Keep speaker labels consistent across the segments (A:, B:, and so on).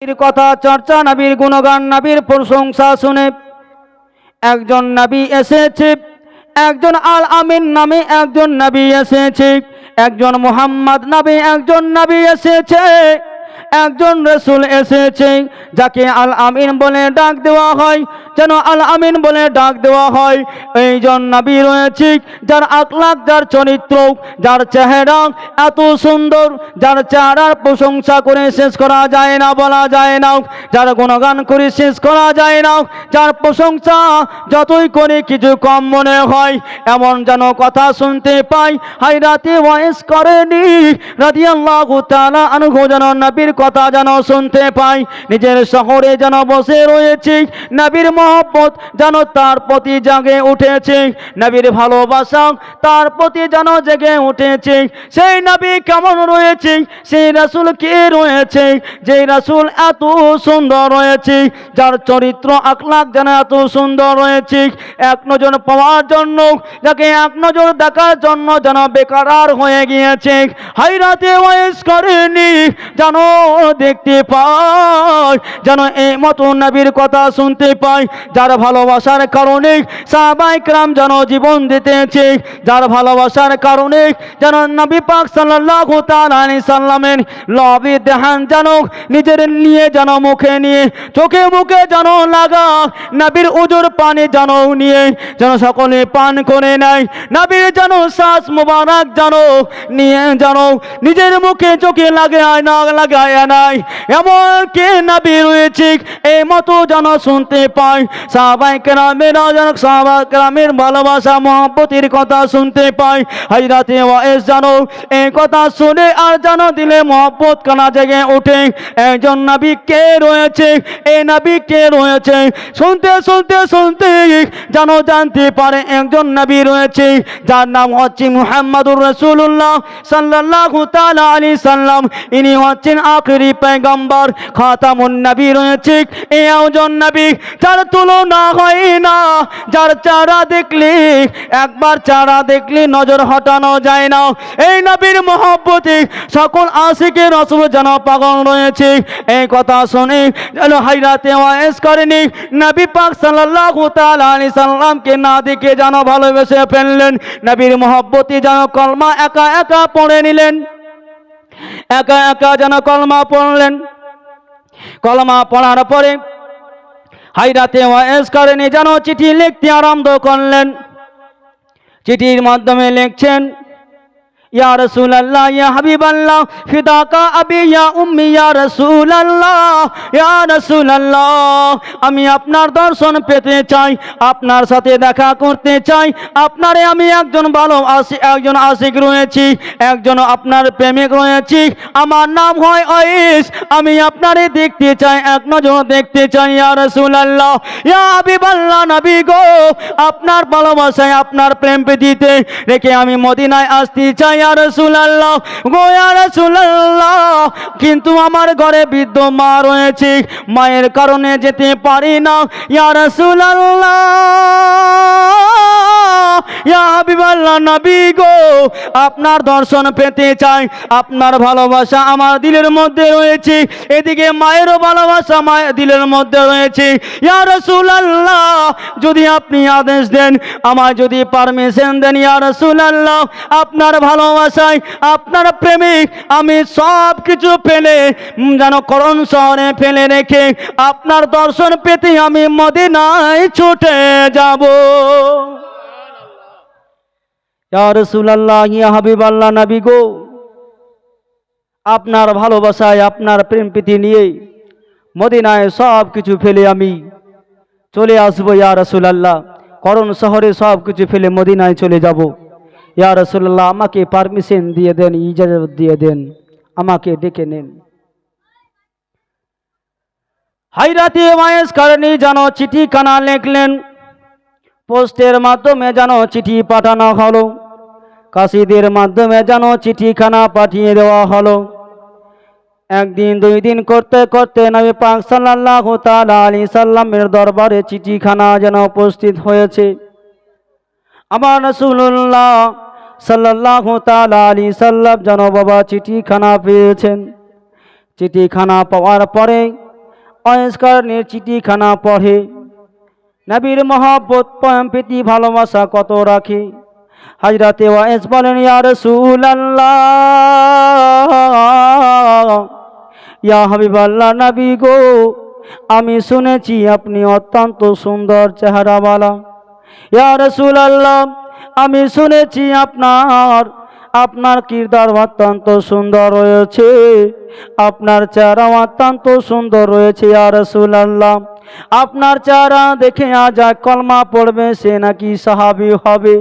A: কথা চর্চা, নবীর গুণগান, নবীর প্রশংসা শুনে একজন নবী এসেছে, একজন আল আমিন নামে একজন নবী এসেছে, একজন মুহাম্মদ নামে একজন নবী এসেছে, একজন রাসূল এসেছে যাকে আল আমিন বলে ডাক দেওয়া হয়। যেন আল আমিন বলে ডাক দেওয়া হয় এইজন নবী রয়েছে যার আখলাক, যার চরিত্র, যার চেহারা এত সুন্দর, যার চেহারার প্রশংসা করে শেষ করা যায় না, বলা যায় না, যার গুণগান করে শেষ করা যায় না, যার প্রশংসা যতই করে কিছু কম মনে হয়, এমন যেন কথা শুনতে পাই। হায়রাতে ওয়াইস করেনি রাদিয়াল্লাহু তাআলা আনহু যেন নবীর কথা যেন শুনতে পাই। নিজের শহরে যেন বসে রয়েছে, নবীর মহব্বত যেন তার প্রতি জাগে উঠেছে, নবীর ভালোবাসা তার প্রতি যেন জেগে উঠেছে। সেই নবী কেমন রয়েছে, সেই রাসূল কে রয়েছে, যে রাসূল এত সুন্দর রয়েছে, যার চরিত্র আখলাক যেন এত সুন্দর রয়েছে, এক নজর পাওয়ার জন্য, যাকে এক নজর দেখার জন্য যেন বেকারার হয়ে গিয়েছে। হায়রাতে ওয়াইস করেনি যেন দেখতে পাই, যেন এই মতো নবীর কথা শুনতে পাই, যার ভালোবাসার কারণে সাহাবায়ে কেরাম যেন জীবন দিতেছে, যার ভালোবাসার কারণে যেন নবী পাক সাল্লাল্লাহু তাআলা আলাইহি সাল্লামের লবি দেহান যেন নিজের নিয়ে যেন মুখে নিয়ে, চোখে মুখে যেন লাগা নবীর উজুর পানি যেন নিয়ে যেন সকলে পান করে নেয়, নবীর যেন শ্বাস মুবারক যেন নিয়ে যেন নিজের মুখে চোখে লাগায় না লাগায় নাই, এমন কে নবী রয়েছে এই মতো যেন শুনতে পাই। সাহাবায়ে কেরামের ভালোবাসা মহব্বতের কথা শুনতে পাই। হায়রাতে ওয়াইস যেন এই কথা শুনে আর যেন দিলে মহব্বত কানা জেগে ওঠে। একজন নবী কে রয়েছে, এই নবী কে রয়েছে, শুনতে শুনতে শুনতে যেন জানতে পারে একজন নবী রয়েছে যার নাম হচ্ছে মুহাম্মদুর রাসূলুল্লাহ সাল্লাল্লাহু তাআলা আলাইহি সাল্লাম। ইনি হচ্ছেন আখেরি পয়গম্বর, খাতামুন নবী রয়েছে এই একজন নবী যার তুলনা হয় না, যার চেহারা দেখলে একবার চেহারা দেখলে নজর হটানো যায় না। এই নবীর মহব্বতে সকল আশিকে রাসূল যেন পাগল রয়েছে। এই কথা শুনে যেন হায়রাতে ওয়াইস করেনি, নবী পাক সাল্লাল্লাহু তাআলা আলাইহি সাল্লামকে না দেখে যেন ভালোবেসে ফেললেন। নবীর মহব্বতে যেন কলমা একা একা পড়ে নিলেন, একা একা যেন কলমা পড়লেন। কলমা পড়ার পরে হায়রাতে ওয়াইস করেনি যেন চিঠি লিখতে আরম্ভ করলেন। চিঠির মাধ্যমে লিখছেন, ইয়া রাসূলুল্লাহ ইয়া হাবিবাল্লাহ ফিদাকা আবি ইয়া উম্মি ইয়া রাসূলুল্লাহ, ইয়া রাসূলুল্লাহ আমি আপনার দর্শন পেতে চাই, আপনার সাথে দেখা করতে চাই। আপনারে আমি একজন ভালোবাসি, একজন আশিক রয়েছি, একজন আপনার প্রেমিক রয়েছি, আমার নাম হয় ওয়াইস, আমি আপনারে দেখতে চাই, এক নজর দেখতে চাই। ইয়া রাসূলুল্লাহ ইয়া হাবিবাল্লাহ নবী গো, আপনার ভালোবাসায় আপনার প্রেম প্রীতিতে রেখে আমি মদিনায় আসতে চাই। ইয়া রাসূলুল্লাহ গো, ইয়া রাসূলুল্লাহ কিন্তু আমার ঘরে বৃদ্ধ মা রয়েছে, মায়ের কারণে যেতে পারি না। ইয়া রাসূলুল্লাহ ইয়া হাবিবাল্লাহ নবী গো, আপনার দর্শন পেতে চাই, আপনার ভালোবাসা আমার দিলের মধ্যে রয়েছে, এদিকে মায়েরও ভালোবাসা মায়ের দিলের মধ্যে রয়েছে। ইয়া রাসূলুল্লাহ যদি আপনি আদেশ দেন, আমায় যদি পারমিশন দেন, ইয়া রাসূলুল্লাহ আপনার ভালোবাসায় আপনার প্রেমিক আমি সব কিছু ফেলে যেন করণ শহরে ফেলে রেখে আপনার দর্শন পেতে আমি মদিনায় ছুটে যাব। ইয়া রাসূলুল্লাহ ইয়া হাবিবাল্লাহ নবী গো, আপনার ভালোবাসায় আপনার প্রেম প্রীতি নিয়ে মদিনায় সব কিছু ফেলে আমি চলে আসবো। ইয়া রাসূলুল্লাহ করণ শহরে সব কিছু ফেলে মদিনায় চলে যাব। ইয়া রাসূলুল্লাহ আমাকে পারমিশন দিয়ে দেন, ইজাজত দিয়ে দেন, আমাকে ডেকে নেন। হায়রাতে ওয়াইস করেনি যেন চিঠিখানা লিখলেন, পোস্টের মাধ্যমে যেন চিঠি পাঠানো হলো, কাসিদের মাধ্যমে যেন চিঠিখানা পাঠিয়ে দেওয়া হলো। একদিন দুই দিন করতে করতে নবী পাক সাল্লাল্লাহু তাআলা আলাইহি সাল্লামের দরবারে চিঠিখানা যেন উপস্থিত হয়েছে। আমার রাসূলুল্লাহ সাল্লাল্লাহু তাআলা আলাইহি সাল্লাম যেন বাবা চিঠিখানা পেয়েছেন। চিঠিখানা পাওয়ার পরে অয়েস্কারণের চিঠিখানা পড়ে নবীর মহব্বত প্রেম প্রীতি ভালোবাসা কত রাখে। হযরতে ওয়াইস বলেন, ইয়া রাসূলুল্লাহ, ইয়া হাবিবাল্লাহ, নবী গো, আমি শুনেছি আপনি অত্যন্ত সুন্দর চেহারাওয়ালা। ইয়া রাসূলুল্লাহ, আমি শুনেছি আপনার কিরদার অত্যন্ত সুন্দর রয়েছে, আপনার চেহারা অত্যন্ত সুন্দর রয়েছে। ইয়া রাসূলুল্লাহ, আপনার চেহারা দেখে আজ কলমা পড়বে সে নাকি সাহাবী হবে।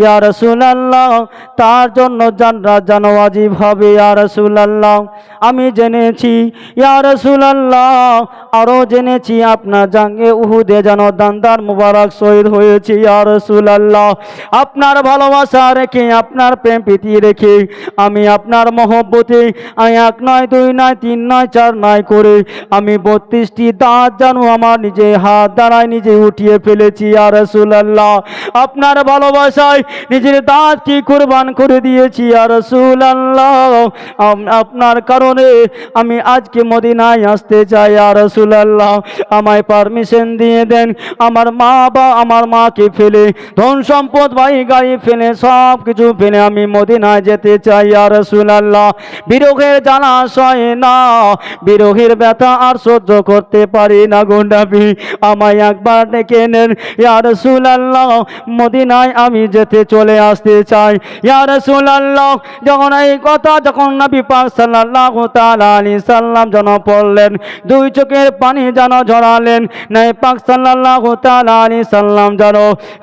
A: ইয়া রাসূলুল্লাহ, তার জন্য জান্নাত যেন ওয়াজিব হবে। ইয়া রাসূলুল্লাহ, আমি জেনেছি, ইয়া রাসূলুল্লাহ, আরো জেনেছি আপনার জাঙ্গে উহুদে যেন দান্দার মুবারক শহীদ হয়েছে। ইয়া রাসূলুল্লাহ, আপনার ভালোবাসা রেখে, আপনার প্রেম প্রীতি রেখে আমি আপনার মহব্বতে আমি 1 নয় 2 নয় 3 নয় 4 নয় করে আমি 32টি দাঁত যেন আমার নিজে হাত দ্বারাই নিজে উঠিয়ে ফেলেছি। ইয়া রাসূলুল্লাহ, আপনার ভালোবাসায় নিজের দাঁত কি কুরবান করে দিয়েছি। ইয়া রাসূলুল্লাহ, আপনার কারণে আমি আজকে মদিনায় আসতে চাই। ইয়া রাসূলুল্লাহ, আমায় পারমিশন দিয়ে দেন। আমার মাকে ফেলে, ধন সম্পদ বাড়ি গাড়ি ফেলে, সব কিছু ফেলে আমি মদিনায় যেতে চাই। ইয়া রাসূলুল্লাহ, বিরহের জ্বালা সয় না, বিরহের ব্যথা আর সহ্য করতে পারি না গো নবী, আমায় একবার ডেকে নেন। ইয়া রাসূলুল্লাহ, মদিনায় আমি যেতে চলে আসতে চাই। ইয়া রাসূলুল্লাহ, যখন এই কথা যখন নবী পাক সাল্লাল্লাহু তাআলা আলাইহি সাল্লাম যেন পড়লেন, 2 চোখের পানি যেন ঝরালেন। নবী পাক সাল্লাল্লাহু তাআলা আলাইহি সাল্লাম যেন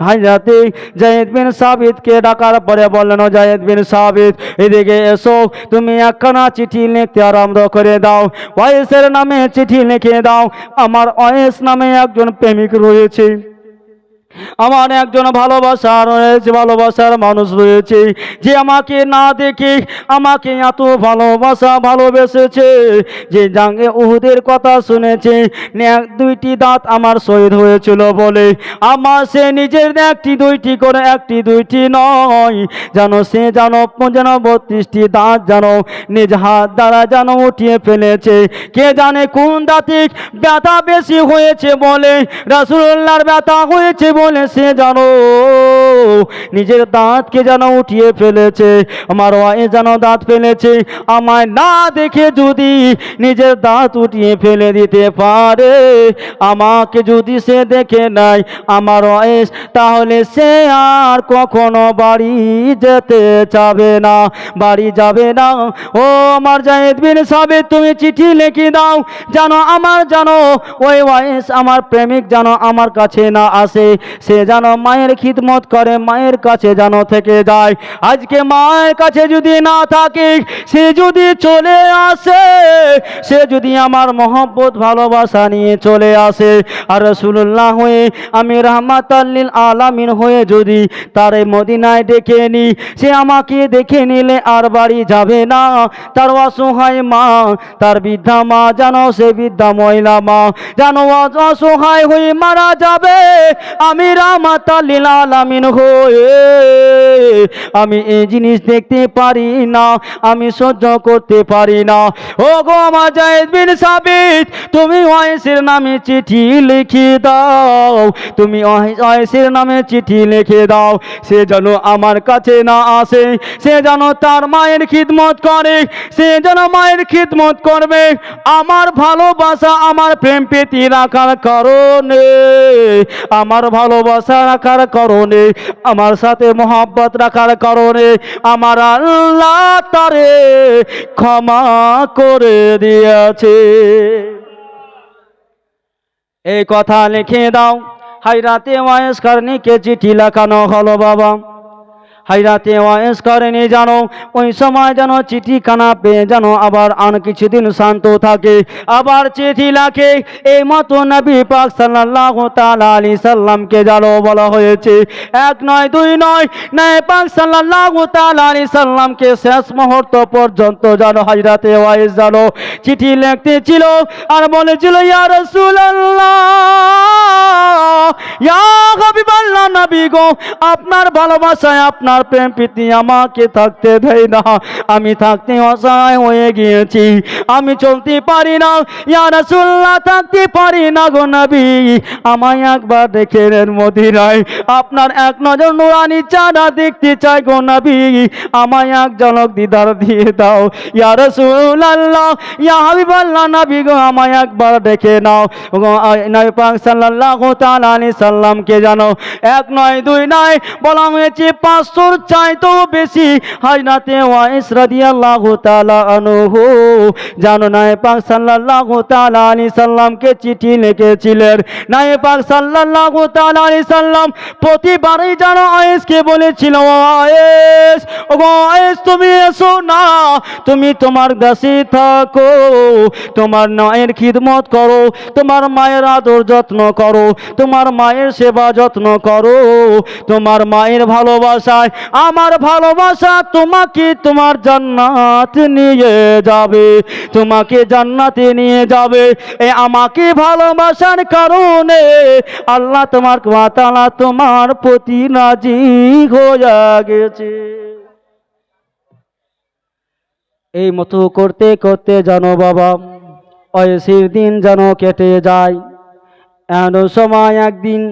A: হযরতে যায়েদ বিন সাবিতকে ডাকার পরে বললেন, ও যায়েদ বিন সাবিত, এদিকে এসো, তুমি একখানা চিঠি লিখতে আরম্ভ করে দাও। ওয়াইসের নামে চিঠি লিখে দাও। আমার ওয়াইস নামে একজন প্রেমিক রয়েছে, আমার একজন ভালোবাসার মানুষ রয়েছে, যে আমাকে না দেখে আমাকে এত ভালোবেসেছে, যে জাঙ্গে উহুদের কথা শুনেছে, 1-2টি দাঁত আমার শহীদ হয়েছিল বলে আমার সে নিজের 1-2টি করে 1-2টি নয়, যেন সে যেন 32টি দাঁত যেন নিজ হাত দ্বারা যেন উঠিয়ে ফেলেছে। কে জানে কোন দাঁতে ব্যথা বেশি হয়েছে বলে, রাসূলুল্লাহর ব্যথা হয়েছে বলে সে জানো নিজের দাঁতকে যেন উঠিয়ে ফেলেছে। আমার ওয়াইস যেন দাঁত ফেলেছে, আমায় না দেখে যদি নিজের দাঁত উঠিয়ে ফেলে দিতে পারে, আমাকে যদি সে দেখে নাই আমার ওয়াইস, তাহলে সে আর কখনো বাড়ি যেতে যাবে না। ও আমার যায়েদ বিন সাবিত, তুমি চিঠি লিখে দাও, জানো ওই ওয়াইস আমার প্রেমিক যেন আমার কাছে না আসে, সে যেন মায়ের খিদমত করে, মায়ের কাছে যেন থেকে যায়। আজকে মায়ের কাছে যদি না থাকে, সে যদি চলে আসে, সে যদি আমার মহব্বত ভালোবাসা নিয়ে চলে আসে, আর রাসূলুল্লাহ হয়ে আমি রাহমাতাল লিল আলামিন হয়ে যদি তার মদিনায় ডেকে নি, সে আমাকে দেখে নিলে আর বাড়ি যাবে না। তার অসহায় মা, তার বৃদ্ধা মা যেন, সে বৃদ্ধা মহিলা মা যেন অসহায় হয়ে মারা যাবে। আমি রাহমাতাল লিল আলামিন হয়ে আমি এই জিনিস দেখতে পারি না, আমি সহ্য করতে পারি না। ও গো আমার যায়েদ বিন সাবিত, তুমি ওয়াইসের নামে চিঠি লিখে দাও, তুমি ওয়াইসের নামে চিঠি লিখে দাও, সে যেন আমার কাছে না আসে, সে যেন তার মায়ের খিদমত করে, সে যেন মায়ের খিদমত করবে। আমার ভালোবাসা, আমার প্রেম প্রীতি রাখার কারণে, আমার ভালোবাসা রাখার কারণে, আমার সাথে মহব্বত রাখার কারণে আমার আল্লাহ তারে ক্ষমা করে দিয়েছে। এই কথা লিখে দাও। হযরতে ওয়াইস কারনীকে চিঠি লেখানো হলো বাবা। হযরতে ওয়াইস কারনী জানো ওই সময় যেন চিঠিখানা পেয়ে যেন আবার আন কিছুদিন শান্ত থাকে, আবার চিঠি লেখে। এই মতো নবী পাক সাল্লাল্লাহু তাআলা আলাইহি সাল্লামকে জানো বলা হয়েছে, 1 নয় 2 নয়, নবী পাক সাল্লাল্লাহু তাআলা আলাইহি সাল্লামকে শেষ মুহূর্ত পর্যন্ত জানো হযরতে ওয়াইস জানো চিঠি লিখতে ছিল আর বলেছিল, ইয়া রাসূলুল্লাহ, ইয়া হাবিবাল্লাহ, নবী গো, আপনার ভালোবাসায়, আপনার আপনার প্রেম প্রীতি আমাকে থাকতে দেয় না, আমি থাকতে অসহায় হয়ে গিয়েছি, আমি চলতে পারি না ইয়া রাসূলুল্লাহ, থাকতে পারি না গো নবী, আমায় একবার দেখে নেন মদিনায়, আপনার এক নজর নুরানি চেহারা দেখতে চাই গো নবী, আমায় এক ঝলক দিদার দিয়ে দাও ইয়া রাসূলুল্লাহ, ইয়া হাবিবাল্লাহ নবী গো, আমায় একবার দেখে নাও গো নবী পাক সাল্লাল্লাহু তাআলা আলাইহি সাল্লামকে জানো এক নয় দুই নয় বলা হয়েছে 500 চাইতেও বেশি হযরতে ওয়াইস রাদিয়াল্লাহু তাআলা আনহু জানো নবী পাক সাল্লাল্লাহু তাআলা আলাইহি সাল্লামকে চিঠি লিখেছিলেন, নবী পাক সাল্লাল্লাহু তাআলা আলাইহি সাল্লাম প্রতিবারই জানো ওয়াইসকে বলেছিল, ওয়াইস ওগো ওয়াইস তুমি এসো না, তুমি তোমার দেশে থাকো, তোমার মায়ের খিদমত করো, তোমার মায়ের আদর যত্ন করো, তোমার মায়ের সেবা যত্ন করো, তোমার মায়ের ভালোবাসায় আমার ভালোবাসা তোমাকে তোমার জান্নাত নিয়ে যাবে, তোমাকে জান্নাতে নিয়ে যাবে, এই আমাকে ভালোবাসার কারণে আল্লাহ তোমার ওয়া তাআলা তোমার প্রতি রাজি হয়ে গেছে। এই মতো করতে করতে জানো বাবা ওয়াইসের দিন যেন কেটে যায়, এমন সময় একদিন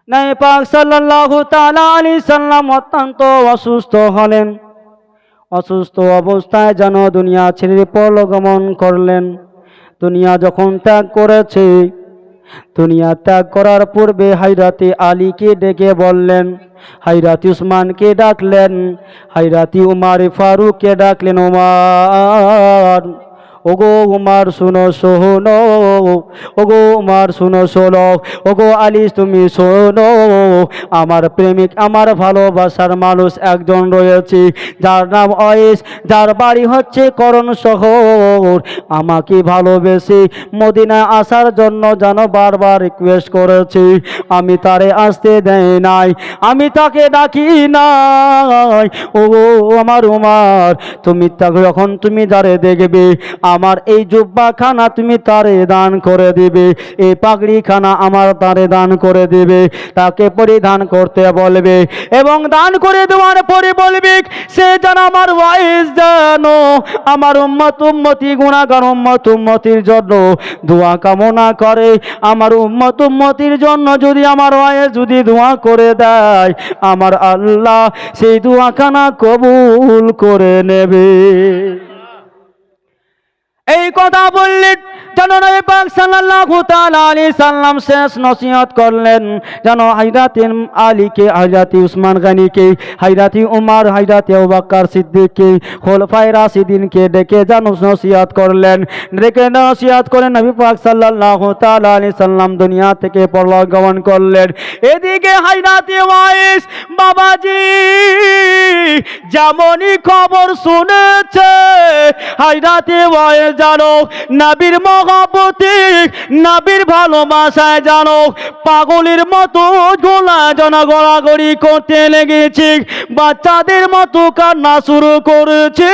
A: নবী পাক সাল্লাল্লাহু তাআলা আলাইহি সাল্লাম অত্যন্ত অসুস্থ হলেন, অসুস্থ অবস্থায় যেন দুনিয়া ছেড়ে পরলোকগমন করলেন। দুনিয়া যখন ত্যাগ করেছে, দুনিয়া ত্যাগ করার পূর্বে হযরতে আলীকে ডেকে বললেন, হযরতে উসমানকে ডাকলেন, হযরতে উমর ফারুককে ডাকলেন, উমর ওগো উমর শুনো শোনো, ওগো উমর শুনো শোনো, ওগো আলী তুমি শোনো, আমার প্রেমিক আমার ভালোবাসার মানুষ একজন রয়েছে যার নাম ওয়াইস, যার বাড়ি হচ্ছে করণ শহর, আমাকে ভালোবেসে মদিনায় আসার জন্য যেন বারবার রিকোয়েস্ট করেছি, আমি তারে আসতে দেই নাই, আমি তাকে ডাকি নাই, ওগো আমার উমর তুমি তাকে যখন তুমি যারে দেখবে আমার এই জুব্বাখানা তুমি তারে দান করে দিবে, এই পাগড়িখানা আমার তারে দান করে দিবে, তাকে পরিধান করতে বলবে এবং দান করে দেওয়ার পরে বলবে সে যেন আমার ওয়াইস যেন আমার উম্মত উম্মতি গুনাহগার উম্মত উম্মতির জন্য দোয়া কামনা করে, আমার উম্মত উম্মতির জন্য যদি আমার ওয়াইস যদি দোয়া করে দেয় আমার আল্লাহ সেই দোয়াখানা কবুল করে নেবে। এই কথা বললেন যেন নবী পাক সাল্লাল্লাহু তাআলা আলাইহি সাল্লাম শেষ নসিহত করলেন, যেন হযরতে আলীকে, হযরতে উসমান গনিকে, হযরতে উমর, হযরতে আবু বকর সিদ্দিককে, খোলাফায়ে রাশিদিনকে ডেকে যেন নসিহত করলেন, ডেকে নসিহত করে নবী পাক সাল্লাল্লাহু তাআলা আলাইহি সাল্লাম দুনিয়া থেকে পরলোক গমন করলেন। এদিকে হযরতে ওয়াইস বাবাজি যেমনই খবর শুনেছে হযরতে ওয়াইস জানো নবীর মহব্বতে নবীর ভালোবাসায় জানো পাগলের মতো গড়াগড়ি করতে লেগেছে, বাচ্চাদের মতো কান্না শুরু করেছে।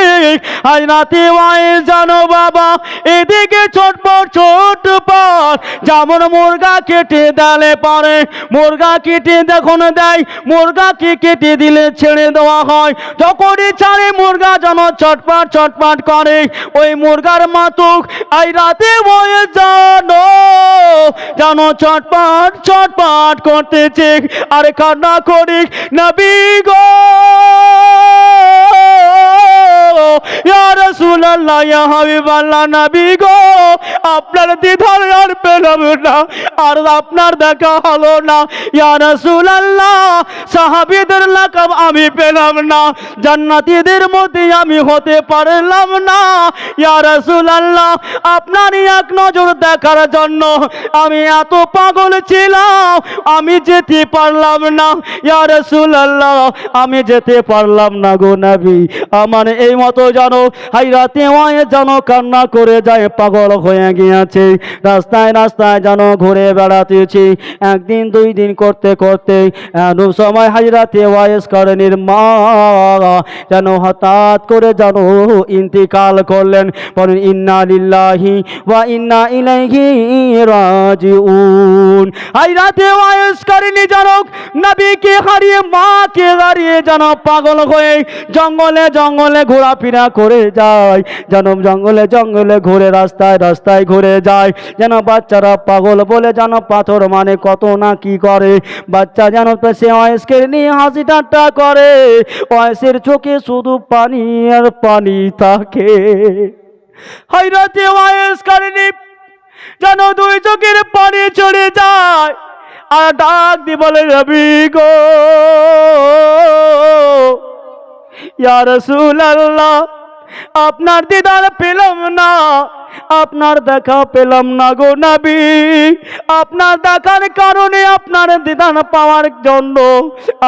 A: হযরতে ওয়াইস জানো বাবা এদিকে ছটপট ছটপট যেমন মুরগা কেটে দিলে পারে, মুরগা কেটে যখন দেয় মুরগাকে কেটে দিলে ছেড়ে দেওয়া হয়, যখনই ছাড়ে মুরগা যেন ছটপট ছটপট করে, ওই মুরগার মাতুক এই রাতে বয়ে জানো যেন ছটপট ছটপট করতেছে আর কান্না করি, নবী গো ইয়া রাসূলুল্লাহ ইয়া হাবিবাল্লাহ, নবী গো আপনার দিদার আর পেলাম না, আর আপনার দেখা হলো না, ইয়া রাসূলুল্লাহ সাহাবীদের লাকাব আমি পেলাম না, জান্নাতীদের মধ্যে আমি হতে পারলাম না, ইয়া রাসূলুল্লাহ আপনার এক নজর দেখার জন্য আমি এত পাগল ছিলাম আমি যেতে পারলাম না, ইয়া রাসূলুল্লাহ আমি যেতে পারলাম না গো নবী। আমার এই মতো জানো হযরতে ওয়াইস যেন কান্না করে যায়, পাগল হয়ে গিয়েছে, রাস্তায় রাস্তায় রাস্তায় যেন ঘুরে বেড়াতেছি। একদিন দুই দিন করতে করতে এমন সময় হযরতে ওয়াইস করণীর মা যেন হঠাৎ করে যেন ইন্তিকাল করলেন। বলেন ইন্না লিল্লাহি ওয়া ইন্না ইলাইহি রাজিউন। হযরতে ওয়াইস করণী যেন নবীকে হারিয়ে মাকে হারিয়ে যেন পাগল হয়ে জঙ্গলে জঙ্গলে ঘোরাফেরা করে যায়, যেন জঙ্গলে জঙ্গলে ঘুরে রাস্তায় রাস্তায় ঘুরে যায়। যেন বাচ্চারা পাগল বলে যেন পাথর মানে কত না কি করে। বাচ্চা যেন সে ওয়াইসকে নিয়ে হাসি ঠাট্টা করে। ওয়াইসের চোখে শুধু পানি আর পানি থাকে। হযরতে ওয়াইস করণী যেন দুই চোখের পানি চড়ে যায় আর ডাক দিয়ে বলে নবী গো ইয়া রাসূলুল্লাহ, আপনার দিদার পেলাম না, আপনার দেখা পেলাম না গো নবী। আপনার দেখার কারণে আপনার দিদার পাওয়ার জন্য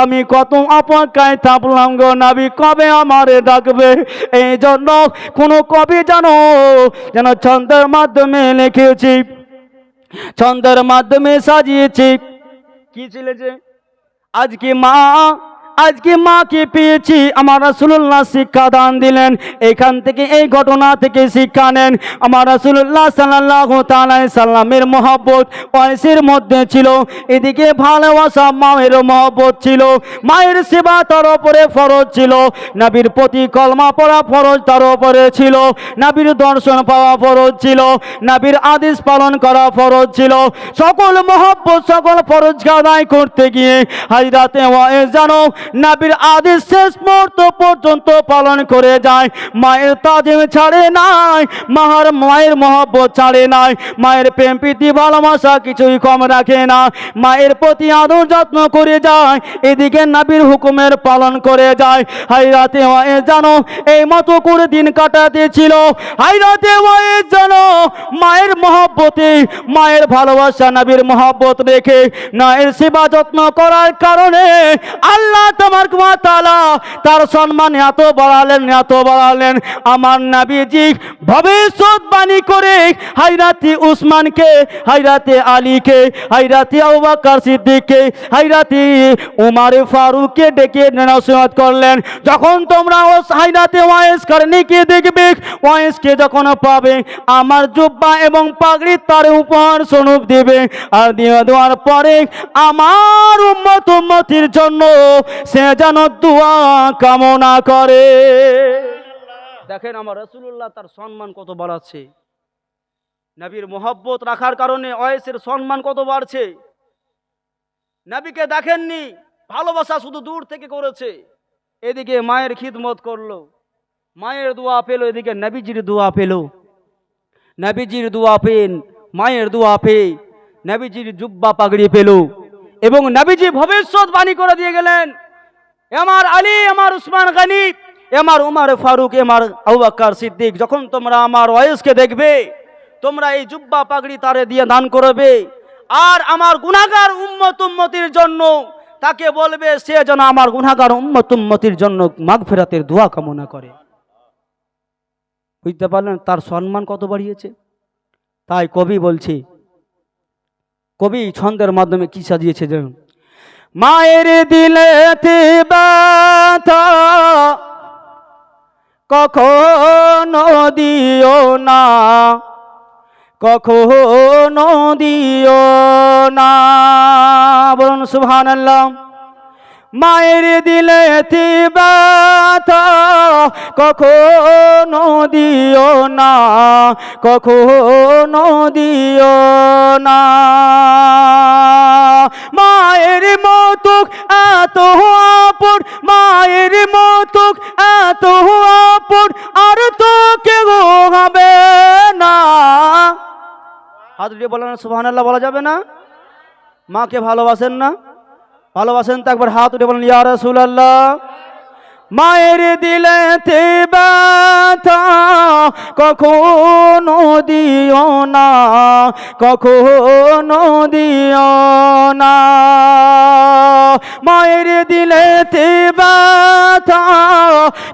A: আমি কত অপেক্ষায় থাকলাম গো নবী, কবে আমারে ডাকবে। এই জন্য কোনো কবি জানো যেন ছন্দের মাধ্যমে লিখেছি, ছন্দের মাধ্যমে সাজিয়েছি। কি ছিল যে আজকে মাকে পেয়েছি, আমার রাসূলুল্লাহ শিক্ষা দান দিলেন। এখান থেকে এই ঘটনা থেকে শিক্ষা নেন। আমার রাসূলুল্লাহ সাল্লাল্লাহু তাআলা আলাইহি সাল্লামের মহব্বত ওয়াইসের মধ্যে ছিল, এদিকে ভালোবাসা মায়ের মহব্বত ছিল। মায়ের সেবা তার উপরে ফরজ ছিল, নবীর প্রতি কলমা পড়া ফরজ তার উপরে ছিল, নবীর দর্শন পাওয়া ফরজ ছিল, নবীর আদেশ পালন করা ফরজ ছিল। সকল মহব্বত সকল ফরজ আদায় করতে গিয়ে হযরতে ওয়াইস জানো নবীর আদেশ শেষ মুহূর্ত পর্যন্ত পালন করে যায়। মায়ের তাজিম ছাড়ে নাই, মায়ের মহব্বত ছাড়ে নাই, মায়ের প্রেম প্রীতি ভালোবাসা কিছুই কম রাখে না, মায়ের প্রতি আদর যত্ন করে যায়, এদিকে নবীর হুকুমের পালন করে যায়। হযরতে ওয়াইস জানো এই মতো করে দিন কাটাতে ছিল। হযরতে ওয়াইস জানো মায়ের মহব্বতে মায়ের ভালোবাসা নবীর মহব্বত রেখে মায়ের সেবা যত্ন করার কারণে আল্লাহ তাবারক ওয়া তাআলা তার সম্মান এত বাড়ালেন। আমার নবীজি ভবিষ্যৎবাণী করে হযরতে উসমানকে, হযরতে আলীকে, হযরতে আবু বকর সিদ্দিককে, হযরতে উমর ফারুককে ডেকে নসিহত করলেন। যখন তোমরা হযরতে ওয়াইস করণীকে দেখবে, ওয়াইসকে যখন পাবে আমার জুব্বা এবং পাগড়ি তার উপহার স্বরূপ দেবে। আর দিয়ে দেওয়ার পরে আমার উম্মতির জন্য সে যেন দোয়া কামনা করে। দেখেন আমার রাসূলুল্লাহ তার সম্মান কত বাড়াচ্ছে, নবীর মহব্বত রাখার কারণে ওয়াইসের সম্মান কত বাড়ছে। নবীকে দেখেননি, ভালোবাসা শুধু দূর থেকে করেছে, এদিকে মায়ের খিদমত করলো, মায়ের দোয়া পেল, এদিকে নবীজির দোয়া পেল। নবীজির দোয়া পেন, মায়ের দোয়া পেয়ে নবীজির জুব্বা পাগড়ি পেল এবং নবীজি ভবিষ্যৎবাণী করে দিয়ে গেলেন, আমার আলী, আমার উসমান গনি, আমার উমর ফারুক, আমার আবু বকর সিদ্দিক, যখন তোমরা আমার ওয়াইসকে দেখবে তোমরা এই জুব্বা পাগড়ি তারে দিয়ে দান করবে। আর আমার গুনাহগার উম্মতির জন্য তাকে বলবে সে যেন আমার গুনাহগার উম্মতির জন্য মাগফিরাতের দোয়া কামনা করে। বুঝতে পারলেন তার সম্মান কত বাড়িয়েছে। তাই কবি বলছে, কবি ছন্দের মাধ্যমে কি সাজিয়েছে দেখুন। মায়ের দিলেতে ব্যথা কখনো দিও না, কখনো দিও না, বলুন সুবহানাল্লাহ। মায়ের দিলেতে ব্যথা কখনো দিও না, কখনো দিও না। মায়ের মতো এত আপন, মায়ের মতো এত আপন আর তো কেউ হবে না। হাত দিয়ে বলেন সুবহানাল্লাহ, বলা যাবে না? মাকে ভালোবাসেন না? ভালোবাসেন তো একবার হাত উঠে বলেন ইয়া রাসূলুল্লাহ। মায়ের দিলেতে ব্যথা কখনো দিও না, কখনো দিও না। মায়ের দিলেতে ব্যথা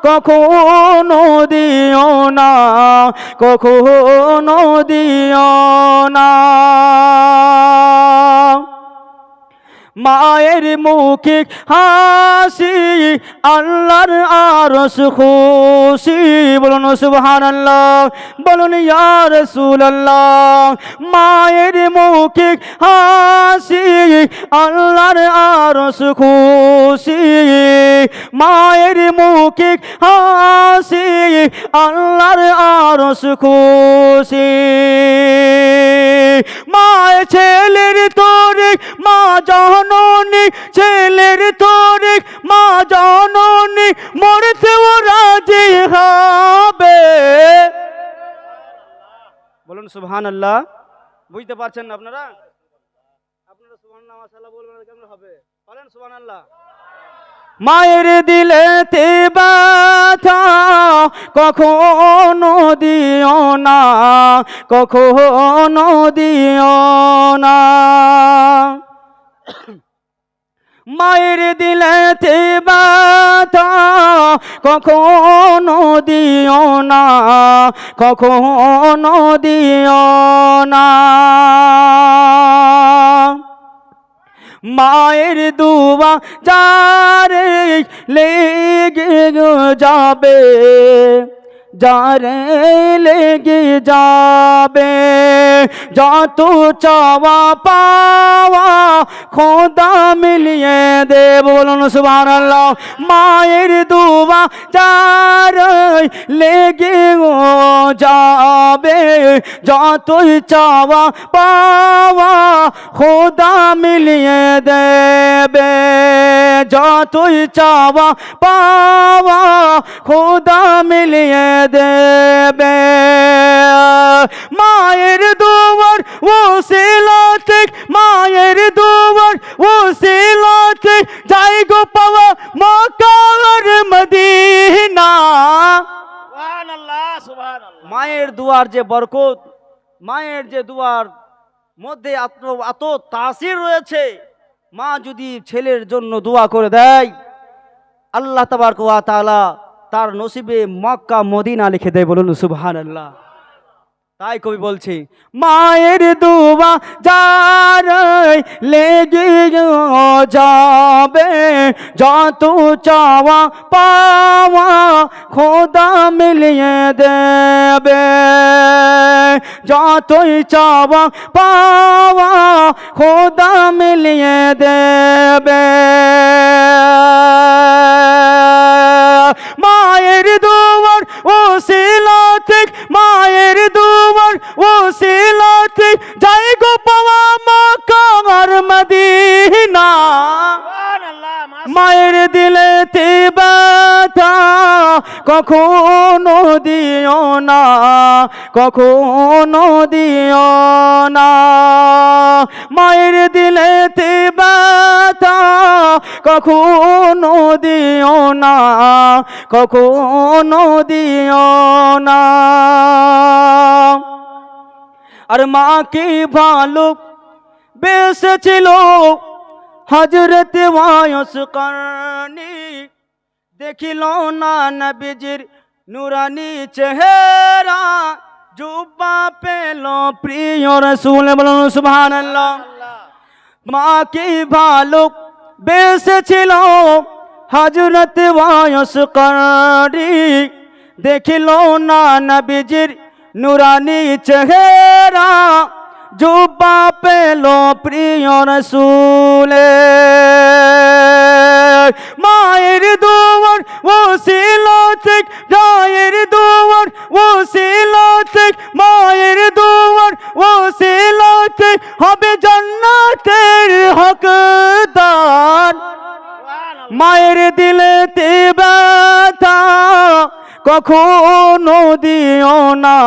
A: কখনো দিও না, কখনো দিও না। মায়ের মুখে হাসি আল্লাহর আরশ খুশি। বলুন সুবহানাল্লাহ, বলুন ইয়া রাসূলুল্লাহ। মায়ের মুখে হাসি আল্লাহর আরশ খুশি, মায়ের মুখে হাসি আল্লাহর আরশ খুশি। মায়ের ছেলের তরিক মা জননী, ছেলের তরিক মা জননী, মরতেও রাজি হবে। বলুন সুবহানাল্লাহ। বুঝতে পারছেন না আপনারা? আপনারা সুবহানাল্লাহ মাশাআল্লাহ বলবেন, কেমন হবে? বলেন সুবহানাল্লাহ। মায়ের দিলেতে ব্যথা কখনো দিও না, কখনো দিও না। মায়ের দিলেতে ব্যথা কখনো দিও না, কখনো দিও না। মায়ের দুয়া যারে লেগে যাবে, যারে লেগে যাবে, যত চাওয়া পাওয়া খোদা মিলিয়ে দেব। বলুন সুবহানাল্লাহ। মায়ের দুয়া যারে লেগে যাবে, যতই চাওয়া পাওয়া খোদা মিলিয়ে দেবে, যতই চাওয়া পাওয়া খোদা মিলিয়ে দেবে। মায়ের দুয়ার ওসিলাতে, মায়ের দুয়ার ওসিলাতে যাই গো পাওয়া মক্কা আর মদিনা। সুবহানাল্লাহ, সুবহানাল্লাহ। মায়ের দুয়ার যে বরকত, মায়ের যে দুয়ার মধ্যে এত তাসির রয়েছে। মা যদি ছেলের জন্য দোয়া করে দেয়, আল্লাহ তাবারক ওয়া তাআলা তার নসিবে মক্কা মদিনা লিখে দেয়। বলুন সুবহানাল্লাহ। তাই কবি বলছে, মায়ের দোয়া যার লেগে যাবে, যত চাওয়া পাওয়া খোদা মিলিয়ে দেবে, যতই চাওয়া পাওয়া খোদা মিলিয়ে দেবে। মায়ের দুয়ার ওসিলাতে, মায়ের দুয়ার ওসিলাতে যাই গো পাওয়া মক্কা আর মদিনা। মায়ের দিলেতে ব্যথা কখনো দিও না, কখনো দিও না। মায়ের দিলেতে ব্যথা কখনো দিও না, কখনো দিও না। আর মাকে ভালো বেসেছিল হযরত ওয়াইস করনি, দেখিল না নবীজির নুরানি চেহারা, জুব্বা পেল প্রিয় রাসূল। বলুন সুবহানাল্লাহ। মাকে ভালো বেসেছিল হযরত ওয়াইস করনি, দেখিল না নবীজির নুরানি চেহারা, জুব্বা পেল প্রিয় রাসূল। মায়ের দুয়ার ওসিলাতে, মায়ের দুয়ার ওসিলাতে, মায়ের দুয়ার ওসিলাতে হবে জান্নাতের হকদার। মায়ের দিলেতে ব্যথা কখনো দিও না,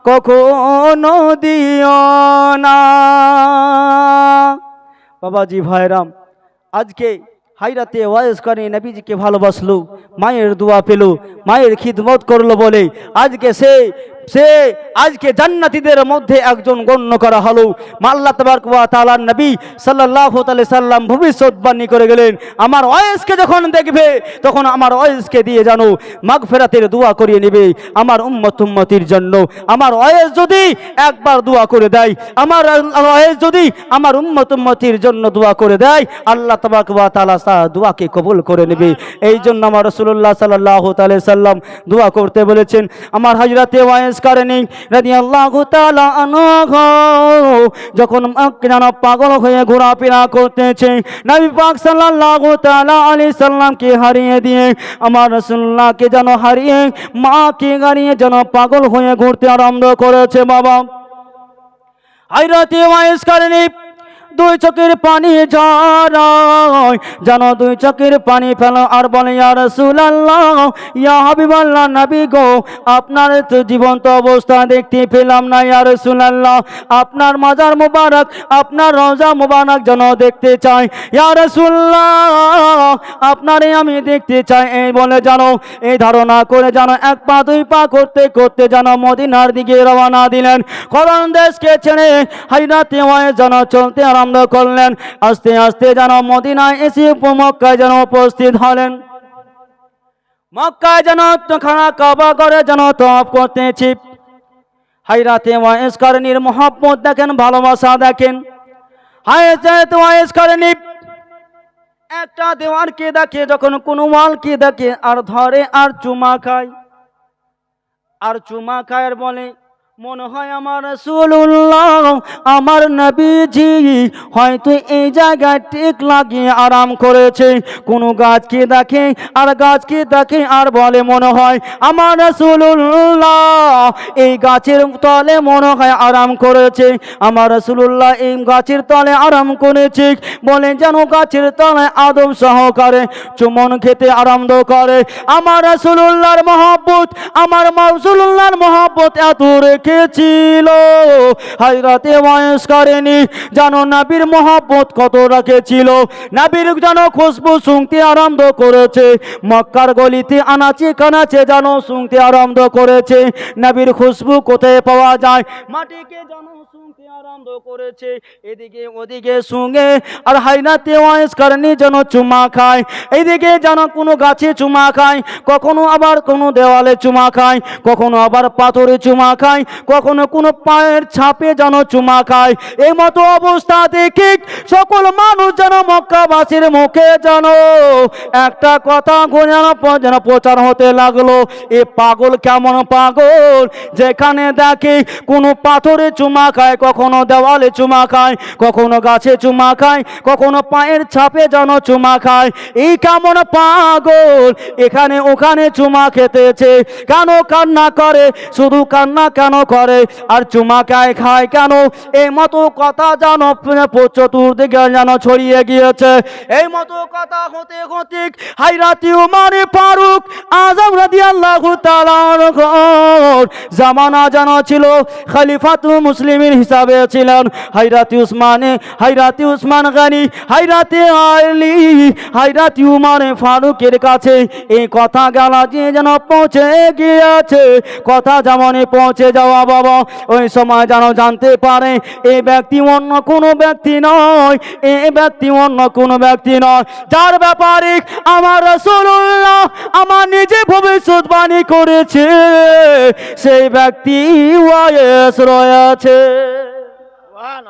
A: কখনো দিও না। বাবাজি ভাইরাম, আজকে হাইরাতে ওয়াইস করে নবীজিকে ভালোবাসলো, মায়ের দোয়া পেল, মায়ের খিদমত করলো বলে আজকে সে সে আজকে জান্নাতীদের মধ্যে একজন গণ্য করা হলো। আল্লাহ তাবারক ওয়া তাআলার নবী সাল্লাল্লাহু আলাইহি সাল্লাম ভবিষ্যৎবাণী করে গেলেন, আমার ওয়াইসকে যখন দেখবে তখন আমার ওয়াইসকে দিয়ে জানো মাগফিরাতের দোয়া করিয়ে নেবে আমার উম্মতির জন্য। আমার ওয়াইস যদি একবার দোয়া করে দেয়, আমার ওয়াইস যদি আমার উম্মতির জন্য দোয়া করে দেয়, আল্লাহ তাবারক ওয়া তাআলা তার দোয়াকে কবুল করে নেবে। এই জন্য আমার রাসূলুল্লাহ সাল্লাল্লাহু আলাইহি সাল্লাম দোয়া করতে বলেছেন। আমার হযরতে ওয়াইস কারণী রাদিয়াল্লাহু তাআলা আনহু যখন যেন পাগল হয়ে ঘোরাফেরা করতেছে, নবী পাক সাল্লাল্লাহু তাআলা আলাইহি সাল্লামকে হারিয়ে দিয়ে আমার রাসূলুল্লাহকে যেন হারিয়ে মাকে হারিয়ে যেন পাগল হয়ে ঘুরতে আরম্ভ করেছে। বাবা হযরতে ওয়াইস কারণী দুই চোখের পানি ঝরায়, যেন দুই চোখের পানি ফেলো আর বলে, ইয়া রাসূলুল্লাহ, ইয়া হাবিবাল্লাহ, নবী গো, আপনার তো জীবন্ত অবস্থা দেখতে পেলাম না। ইয়া রাসূলুল্লাহ, আপনার মাজার মুবারক, আপনার রওজা মুবারক যেন দেখতে চাই। ইয়া রাসূলুল্লাহ, আপনারে আমি দেখতে চাই। এই বলে জানো, এই ধারণা করে যেন এক পা দুই পা করতে করতে যেন মদিনার দিকে রওনা দিলেন। কোরআন দেশকে ছেড়ে হযরতে ওয়াইস যেন চলতে আরম্ভ করলেন। আস্তে আস্তে যেন মদিনায় এসে মক্কায় যেন উপস্থিত হলেন। মক্কায় যেন খানা কাবা করে যেন তওয়াফ করতেছি। হযরতে ওয়াইস কারণীর মহব্বত দেখেন, ভালোবাসা দেখেন। হযরতে ওয়াইস কারণী একটা দেওয়ানকে দেখে, যখন কোনো ওয়ালকে দেখে আর ধরে আর চুমা খায়, আর চুমা খায় আর বলে, মনে হয় আমার রাসূলুল্লাহ, আমার নবীজি হয়তো এই জায়গায় টিক লাগিয়ে আরাম করেছে। কোনো গাছকে দেখে আর গাছকে দেখে আর বলে, মনে হয় আমার রাসূলুল্লাহ এই গাছের তলে মনে হয় আরাম করেছে, আমার রাসূলুল্লাহ এই গাছের তলে আরাম করেছে। বলে যেন গাছের তলে আদব সহকারে চুমন খেতে আরম্ভ করে। আমার রাসূলুল্লাহর মহব্বত, আমার রাসূলুল্লাহর মহব্বত এত ছিল হযরতে ওয়াইস কারণী যেন নবীর মহব্বত কত রেখেছিল। নবীর যেন খুশবু শুনতে আরম্ভ করেছে, মক্কার গলিতে আনাচে কানাচে যেন শুনতে আরম্ভ করেছে। নবীর খুশবু কোথায় পাওয়া যায়, মাটিকে যেন শুনতে আরম্ভ করেছে, এদিকে ওদিকে শুনে আর হযরতে ওয়াইস কারণী যেন চুমা খায়। এইদিকে যেন কোনো গাছে চুমা খায়, কখনো আবার কোনো দেওয়ালে চুমা খায়, কখনো আবার পাথরে চুমা খায়, কখনো কোনো পায়ের ছাপে যেন চুমা খায়। এই মতো অবস্থা দেখে সকল মানুষ যেন মক্কাবাসীর মুখে যেন একটা কথা যেন প্রচার হতে লাগলো, এ পাগল কেমন পাগল, যেখানে দেখে কোনো পাথরে চুমা খায়, কখনো দেওয়ালে চুমা খায়, কখনো গাছে চুমা খায়, কখনো পায়ের ছাপে যেন চুমা খায়। এই কেমন পাগল, এখানে ওখানে চুমা খেতেছে, কেন কান্না করে, শুধু কান্না কেন করে, আর চুমা খায় কেন? এই মতো কথা যেন চতুর্দিকে যেন ছড়িয়ে গিয়েছে। এই মতো কথা হতে হতে হযরতে উমর ফারুক আযম রাদিয়াল্লাহু তাআলা জামানা যেন ছিল খলিফাতুল মুসলিমিন হিসাবে ছিলেন হযরতে উসমান গনি, হযরতে আলী, হযরতে উমর ফারুকের কাছে এই কথা গেলা যেন পৌঁছে গিয়েছে। কথা যেমনই পৌঁছে যাওয়া বাবা, ওই সময় যেন জানতে পারে এই ব্যক্তি অন্য কোনো ব্যক্তি নয়, এই ব্যক্তি অন্য কোনো ব্যক্তি নয়, যার ব্যাপারে আমার রাসূলুল্লাহ আমার নিজে ভবিষ্যৎবাণী করেছে, সেই ব্যক্তি ওয়াইস রয়েছে।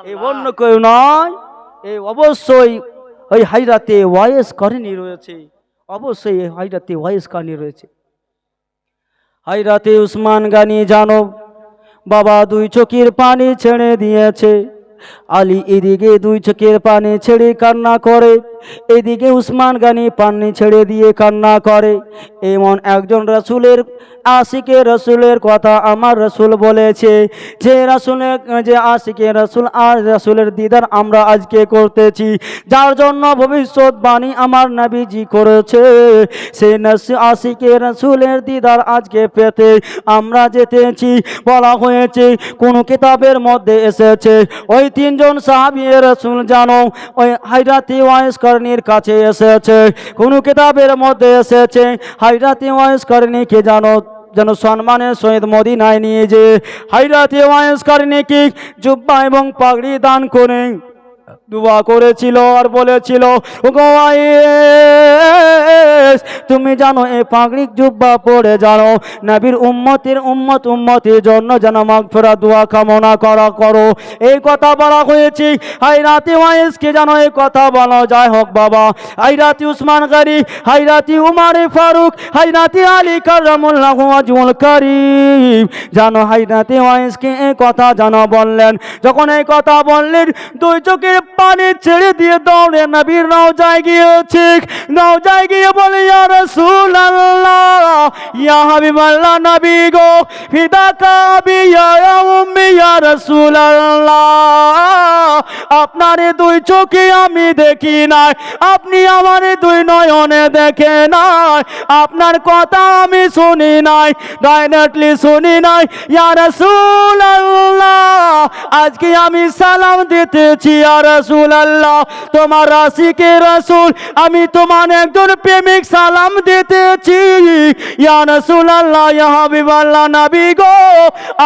A: এই অন্য কেউ নয়, এই অবশ্যই ওই হযরতে ওয়াইস কারণী রয়েছে, অবশ্যই হযরতে ওয়াইস কারণী রয়েছে। হযরতে উসমান গনি জানো বাবা দুই চোখের পানি ছেড়ে দিয়েছে। আলী এদিকে দুই চোখের পানি ছেড়ে কান্না করে, এদিকে উসমান গনি পানি ছেড়ে দিয়ে কান্না করে। এমন একজন রাসূলের আশিকে রাসূলের কথা আমার রাসূল বলেছে, যে রাসূলের যে আশিকে রাসূল আর রাসূলের দিদার আমরা আজকে করতেছি, যার জন্য ভবিষ্যৎবাণী আমার নবীজি করেছে, সেই আশিকে রাসূলের দিদার আজকে পেতে আমরা যেতেছি। বলা হয়েছে কোন কিতাবের মধ্যে এসেছে ওই তিনজন সাহাবী রাসূল জানো ওই হযরতে ওয়াইস কারণীর কাছে এসেছে। কোন কিতাবের মধ্যে এসেছে হযরতে ওয়াইস কারণীকে জানো যেন সম্মানের সহিত মদিনায় নিয়ে যে হযরতে ওয়াইস কারণীকে জুব্বা এবং পাগড়ি দান করে দোয়া করেছিল আর বলেছিল, ওগো ওয়াইস, তুমি জানো এই পাগড়ি জুব্বা পরে জানো নবীর উম্মতের জন্য যেন মাগফিরাত দোয়া কামনা করো। এই কথা বলা হয়েছে। হযরতে ওয়াইসকে জানো এই কথা বলা যায় হোক বাবা। হযরতে উসমান গনি, হযরতে উমর ফারুক, হযরতে আলী কাররামাল্লাহু ওয়াজহুল কারীম জানো হযরতে ওয়াইসকে এই কথা জানো বললেন। যখন এই কথা বললেন, দুই চোখের পানি ছেড়ে দিয়ে দৌড়ে নবীর রওজায় গিয়েছে। রওজায় গিয়ে বলে, ইয়া রাসূলুল্লাহ, ইয়া হাবিবাল্লাহ, নবী গো, ফিদাকা আবি ইয়া উম্মি, ইয়া রাসূলুল্লাহ, আপনার দুই চোখে আমি দেখি নাই, আপনি আমার দুই নয়নে দেখে নাই, আপনার কথা আমি শুনি নাই, ডাইরেক্টলি শুনি নাই। ইয়া রাসূলুল্লাহ, আজকে আমি সালাম দিতেছি ইয়া রাসূলুল্লাহ, তোমার আশিকে রাসূল, আমি তোমার একজন প্রেমিক সালাম দিতেছি ইয়া রাসূলুল্লাহ, ইয়া হাবিবাল্লাহ, নবী গো,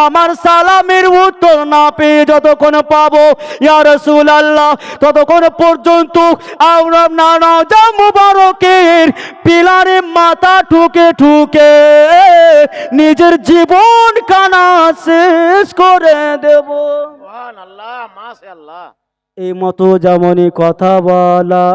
A: আমার সালামের উত্তর না পেয়ে যতক্ষণ পাবো ইয়া রাসূলুল্লাহ, ততক্ষণ পর্যন্ত আপনার রওজা মুবারকের পিলারে মাথা ঠুকে ঠুকে নিজের জীবন কানা শেষ করে দেব।
B: সুবহানাল্লাহ, মাশাআল্লাহ।
A: এই মতো যেমনই কথা বলা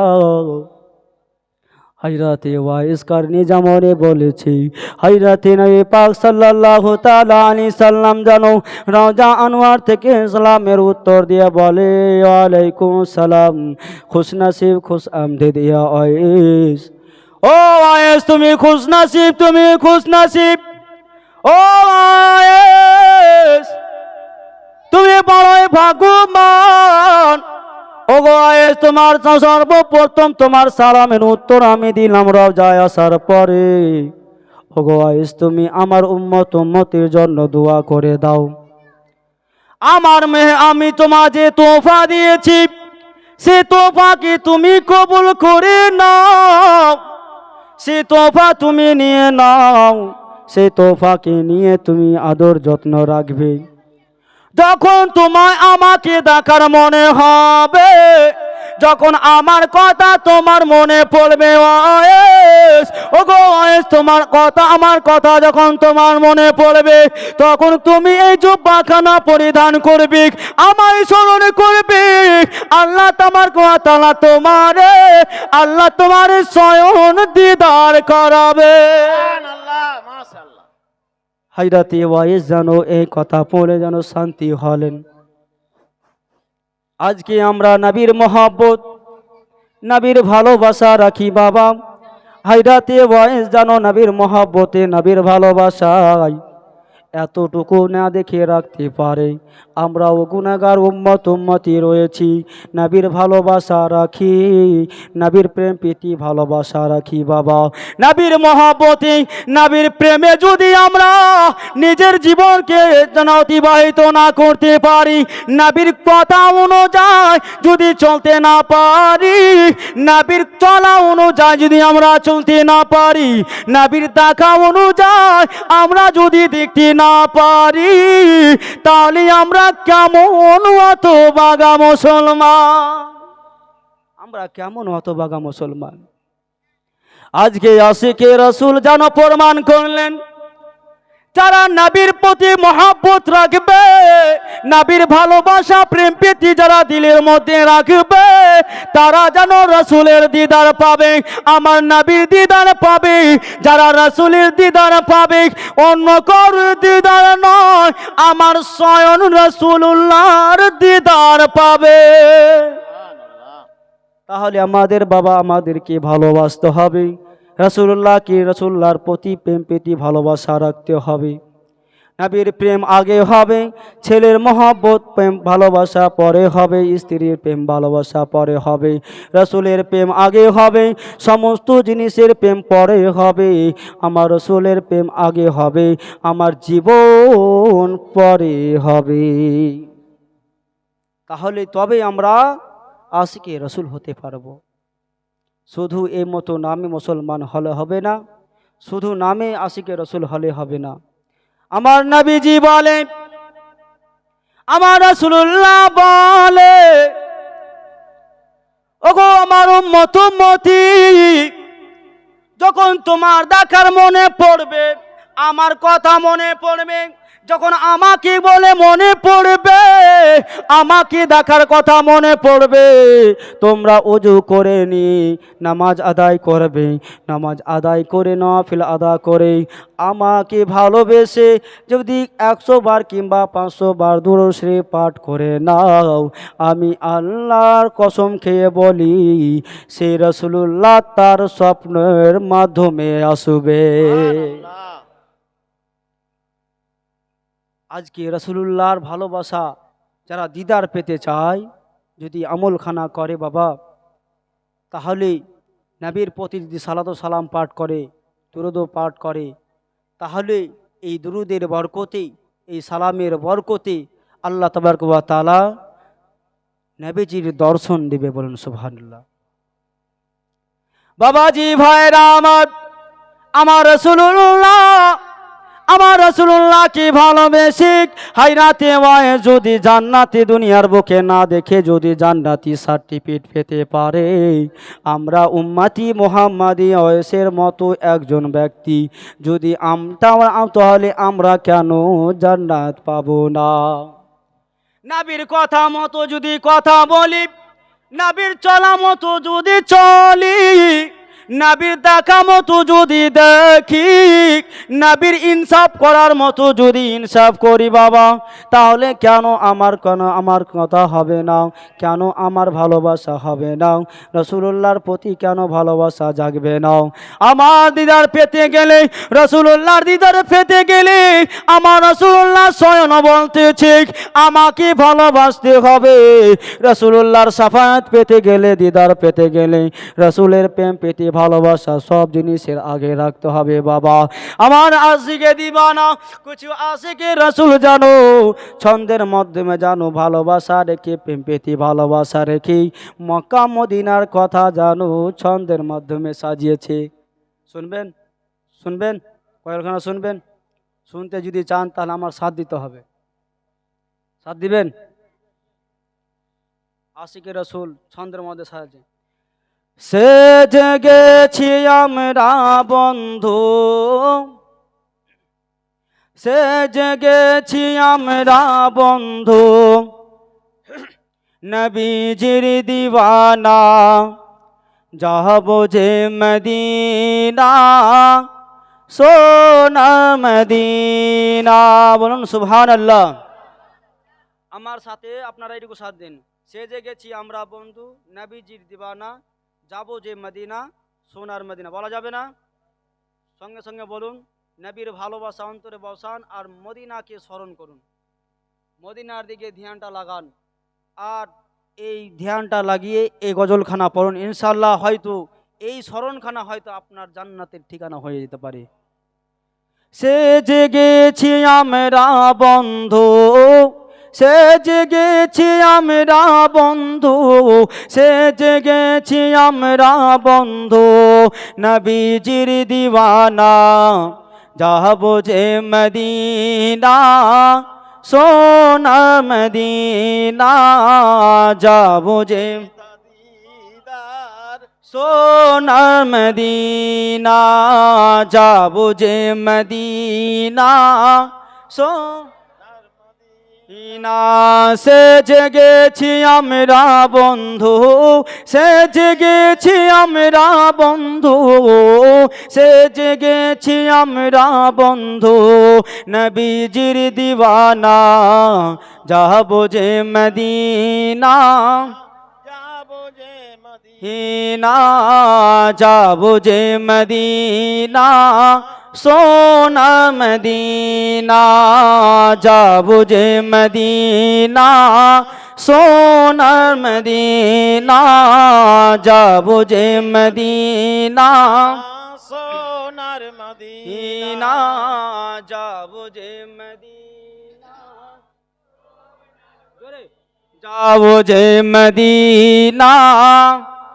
A: হযরতে ওয়াইস কারনী যেমনে বলেছি, হযরতে নবী পাক সাল্লাল্লাহু তাআলা আলাইহি সাল্লাম জানো রওজা আনোয়ার থেকে সালামের উত্তর দিয়ে বলে, ওয়ালাইকুম সালাম, খুশ নসিব খুশ আমদেদ ইয়া ওয়াইস। ও ওয়াইস, তুমি খুশ নসিব, তুমি খুশ নসিব। ও ওয়াইস, তুমি বড়ই ভাগ্যবান। ওগো ওয়াইস, তোমার সর্বপ্রথম তোমার সালামের উত্তর আমি দিলাম রওজায় আসার পরে। ওগো ওয়াইস, তুমি আমার উম্মতের জন্য দোয়া করে দাও। আমার আমি তোমার যে তোফা দিয়েছি সে তোফাকে তুমি কবুল করে নাও, সে তোফা তুমি নিয়ে নাও, সে তোফাকে নিয়ে তুমি আদর যত্ন রাখবে। যখন তোমায় আমাকে দেখার মনে হবে, যখন আমার কথা তোমার মনে পড়বে ওয়াইস, ওগো ওয়াইস, তোমার কথা আমার কথা যখন তোমার মনে পড়বে, তখন তুমি এই জুব্বাখানা পরিধান করবে, আমায় স্মরণ করবে। আল্লাহ তোমার কথা তোমারে, আল্লাহ তোমার স্বয়ং দিদার করাবে।
B: সুবহানাল্লাহ, মাশাআল্লাহ।
A: হযরতে ওয়াইস জানো এই কথা পড়ে যেন শান্তি হলেন। আজকে আমরা নবীর মহব্বত, নবীর ভালোবাসা রাখি বাবা। হযরতে ওয়াইস জানো নবীর মহব্বতে, নবীর ভালোবাসায় এতটুকু না দেখে রাখতে পারে। আমরাও গুনাহগার উম্মতি রয়েছি, নবীর ভালোবাসা রাখি, নবীর প্রেম প্রীতি ভালোবাসা রাখি বাবা। নবীর মহব্বতে, নবীর প্রেমে যদি আমরা নিজের জীবনকে যেন অতিবাহিত না করতে পারি, নবীর কথা অনুযায়ী যদি চলতে না পারি, নবীর চলা অনুযায়ী যদি আমরা চলতে না পারি, নবীর দেখা অনুযায়ী আমরা যদি দেখতে না পারি, তাহলে আমরা কেমন হতভাগা মুসলমান, আমরা কেমন হতভাগা মুসলমান। আজকে আশিকে রাসূল যেন প্রমাণ করলেন, যারা নবীর প্রতি মহব্বত রাখবে, নবীর ভালোবাসা প্রেম প্রীতি যারা দিলের মধ্যে রাখবে, তারা যেন রাসূলের দিদার পাবে, আমার নবীর দিদার পাবে। যারা রাসূলের দিদার পাবে, অন্য কারোর দিদার নয়, আমার স্বয়ং রাসূলুল্লাহর দিদার পাবে। তাহলে আমাদের বাবা আমাদেরকে ভালোবাসতে হবে, রাসূলুল্লাহকে, রাসূলুল্লাহর প্রতি প্রেম প্রীতি ভালোবাসা রাখতে হবে। নবীর প্রেম আগে হবে, ছেলের মহব্বত প্রেম ভালোবাসা পরে হবে, স্ত্রীর প্রেম ভালোবাসা পরে হবে, রাসূলের প্রেম আগে হবে, সমস্ত জিনিসের প্রেম পরে হবে। আমার রাসূলের প্রেম আগে হবে, আমার জীবন পরে হবে। তাহলে তবে আমরা আশিকে রাসূল হতে পারবো। শুধু এই মতো নামে মুসলমান হলে হবে না, শুধু নামে আশিকে রাসূল হলে হবে না। আমার নবীজি বলে, আমার রাসূলুল্লাহ বলে, ওগো আমার উম্মত উম্মতি, যখন তোমার দেখার মনে পড়বে, আমার কথা মনে পড়বে, যখন আমাকে বলে মনে পড়বে, আমাকে দেখার কথা মনে পড়বে, তোমরা ওযু করে নি নামাজ আদায় করবে। নামাজ আদায় করে নফল আদা করে আমাকে ভালোবেসে যদি 100 বার কিংবা 500 বার দুরূদ শরীফ পাঠ করে নাও, আমি আল্লাহর কসম খেয়ে বলি, সেই রাসূলুল্লাহ তার স্বপ্নের মাধ্যমে আসবে।
B: সুবহানাল্লাহ।
A: আজকে রাসূলুল্লাহর ভালোবাসা যারা দিদার পেতে চায়, যদি আমলখানা করে বাবা, তাহলে নবীর প্রতি যদি সালাত ও সালাম পাঠ করে, দুরূদ পাঠ করে, তাহলে এই দুরূদের বরকতে, এই সালামের বরকতে আল্লাহ তাবারক ওয়া তাআলা নবীজির দর্শন দিবে। বলুন সুবহানাল্লাহ। বাবাজি ভাইরা আমার রাসূলুল্লাহ, আমার রাসূলুল্লাহকে ভালোবেসে হায়রাতে হয় যদি জান্নাতি দুনিয়ার বুকে না দেখে যদি জান্নাতি সার্টিফিকেট পেতে পারে, আমরা উম্মতি মুহাম্মাদি ওয়াইসের মতো একজন ব্যক্তি যদি তাহলে আমরা কেন জান্নাত পাবো না? নবীর কথা মতো যদি কথা বলি, নবীর চলা মতো যদি চলি, নবীর দেখা মতো যদি দেখি, নবীর ইনসাফ করার মতো যদি ইনসাফ করি বাবা, তাহলে কেন আমার কথা হবে না? কেন আমার ভালোবাসা হবে না? রাসূলুল্লাহর প্রতি কেন ভালোবাসা জাগবে না? আমার দিদার পেতে গেলে, রাসূলুল্লাহর দিদার পেতে গেলে আমার রাসূলুল্লাহ স্বয়ং বলতেছে আমাকে ভালোবাসতে হবে। রাসূলুল্লাহর শাফায়াত পেতে গেলে, দিদার পেতে গেলে, রাসূলের প্রেম পেতে ভালোবাসা সব জিনিসের আগে রাখতে হবে বাবা। আমার আশিকে দিবানা, কিছু আশিকে রাসূল জানো, ছন্দের মাধ্যমে জানো ভালোবাসা রেখে, প্রেম পেতে ভালোবাসা রেখে মক্কা মদিনার কথা জানো ছন্দের মাধ্যমে সাজিয়েছে। শুনবেন, শুনবেন, কয়েকখানা শুনবেন। শুনতে যদি চান তাহলে আমার সাথ দিতে হবে। সাথ দিবেন? আশিকে রাসূল ছন্দের মধ্যে সাজিয়েছে। সে জেগেছি আমরা বন্ধু, সে জেগেছি আমরা বন্ধু, নবীজির দিওয়ানা, যাব যে মদিনা, সোনার মদিনা। বলুন সুবহানাল্লাহ। আমার সাথে আপনারা এটুকু সাথ দিন। সে জেগেছি আমরা বন্ধু, নবীজির দিওয়ানা, যাব যে মদিনা, সোনার মদিনা। বলা যাবে না? সঙ্গে সঙ্গে বলুন, নবীর ভালোবাসা অন্তরে বসান আর মদিনাকে স্মরণ করুন। মদিনার দিকে ধ্যানটা লাগান আর এই ধ্যানটা লাগিয়ে এই গজলখানা পড়ুন। ইনশাআল্লাহ হয়তো এই স্মরণখানা হয়তো আপনার জান্নাতের ঠিকানা হয়ে যেতে পারে। সে জেগেছি আমরা বন্ধু, সে জেগেছি আমরা বন্ধু, সে জেগেছি আমরা বন্ধু, নবীজির দিওয়ানা, যাব যে মদিনা, সোনার মদিনা, যাব যে
B: দিদার
A: সোনার মদিনা, যাব যে মদিনা, না সে জেগেছি আমরা বন্ধু, সে জেগেছি আমরা বন্ধু, সে জেগেছি আমরা বন্ধু, নবীজির দিওয়ানা, যাব যে মদিনা,
B: যাব যে মদিনা,
A: হিনা, যাব যে মদিনা, সোনার মদিনা, যাব যে মদিনা, সোনার মদিনা, যাব যে মদিনা,
B: সোনার মদিনা,
A: হিনা, যাব যে মদিনা, যাব যে মদিনা,